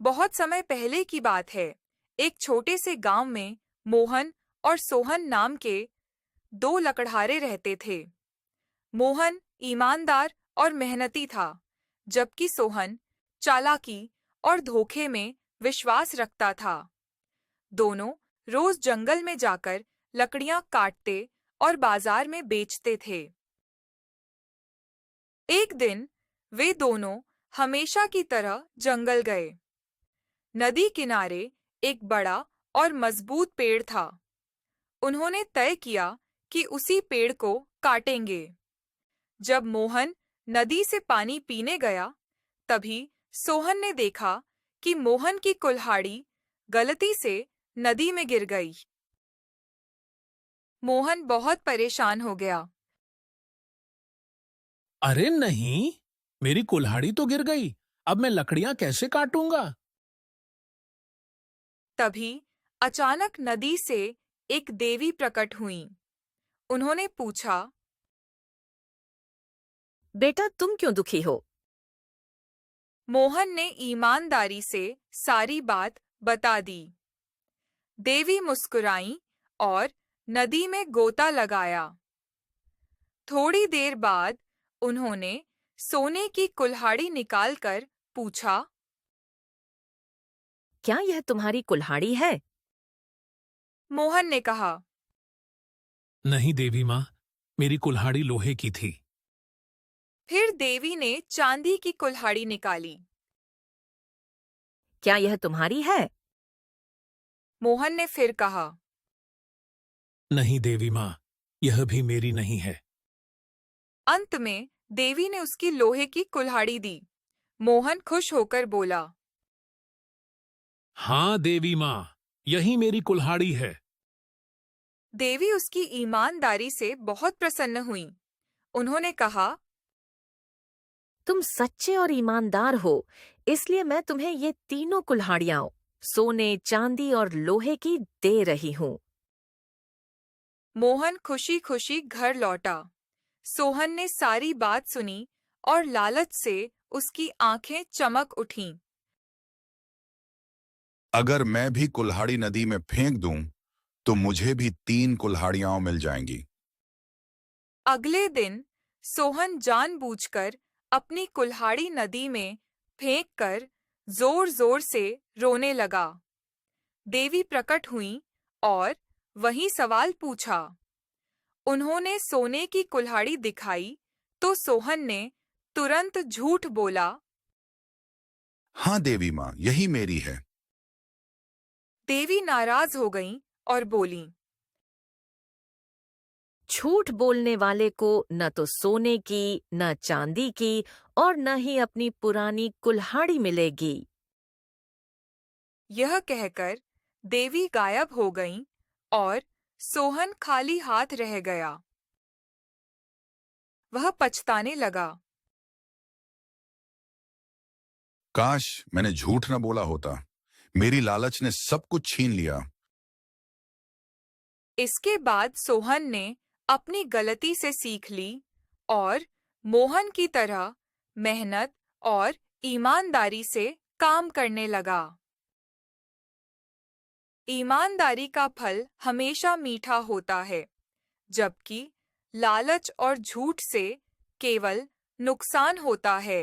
बहुत समय पहले की बात है। एक छोटे से गांव में मोहन और सोहन नाम के दो लकड़हारे रहते थे। मोहन ईमानदार और मेहनती था, जबकि सोहन चालाकी और धोखे में विश्वास रखता था। दोनों रोज जंगल में जाकर लकड़ियां काटते और बाजार में बेचते थे। एक दिन वे दोनों हमेशा की तरह जंगल गए। नदी किनारे एक बड़ा और मजबूत पेड़ था। उन्होंने तय किया कि उसी पेड़ को काटेंगे। जब मोहन नदी से पानी पीने गया, तभी सोहन ने देखा कि मोहन की कुल्हाड़ी गलती से नदी में गिर गई। मोहन बहुत परेशान हो गया। अरे नहीं, मेरी कुल्हाड़ी तो गिर गई। अब मैं लकड़ियां कैसे काटूंगा? तभी अचानक नदी से एक देवी प्रकट हुई। उन्होंने पूछा, बेटा, तुम क्यों दुखी हो? मोहन ने ईमानदारी से सारी बात बता दी। देवी मुस्कुराई और नदी में गोता लगाया। थोड़ी देर बाद उन्होंने सोने की कुल्हाड़ी निकालकर पूछा, क्या यह तुम्हारी कुल्हाड़ी है? मोहन ने कहा, नहीं देवी माँ, मेरी कुल्हाड़ी लोहे की थी। फिर देवी ने चांदी की कुल्हाड़ी निकाली। क्या यह तुम्हारी है? मोहन ने फिर कहा, नहीं देवी माँ, यह भी मेरी नहीं है। अंत में देवी ने उसकी लोहे की कुल्हाड़ी दी। मोहन खुश होकर बोला, हाँ देवी माँ, यही मेरी कुल्हाड़ी है। देवी उसकी ईमानदारी से बहुत प्रसन्न हुई। उन्होंने कहा, तुम सच्चे और ईमानदार हो, इसलिए मैं तुम्हें ये तीनों कुल्हाड़ियां सोने, चांदी और लोहे की दे रही हूँ। मोहन खुशी खुशी घर लौटा। सोहन ने सारी बात सुनी और लालच से उसकी आंखें चमक उठीं। अगर मैं भी कुल्हाड़ी नदी में फेंक दूं, तो मुझे भी 3 कुल्हाड़ियां मिल जाएंगी। अगले दिन सोहन जानबूझकर अपनी कुल्हाड़ी नदी में फेंककर जोर-जोर से रोने लगा। देवी प्रकट हुई और वही सवाल पूछा। उन्होंने सोने की कुल्हाड़ी दिखाई तो सोहन ने तुरंत झूठ बोला। हाँ देवी माँ, यही मेरी है। देवी नाराज हो गईं और बोलीं, झूठ बोलने वाले को न तो सोने की, न चांदी की और न ही अपनी पुरानी कुल्हाड़ी मिलेगी। यह कहकर देवी गायब हो गईं और सोहन खाली हाथ रह गया। वह पछताने लगा। काश मैंने झूठ न बोला होता। मेरी लालच ने सब कुछ छीन लिया। इसके बाद सोहन ने अपनी गलती से सीख ली और मोहन की तरह मेहनत और ईमानदारी से काम करने लगा। ईमानदारी का फल हमेशा मीठा होता है, जबकि लालच और झूठ से केवल नुकसान होता है।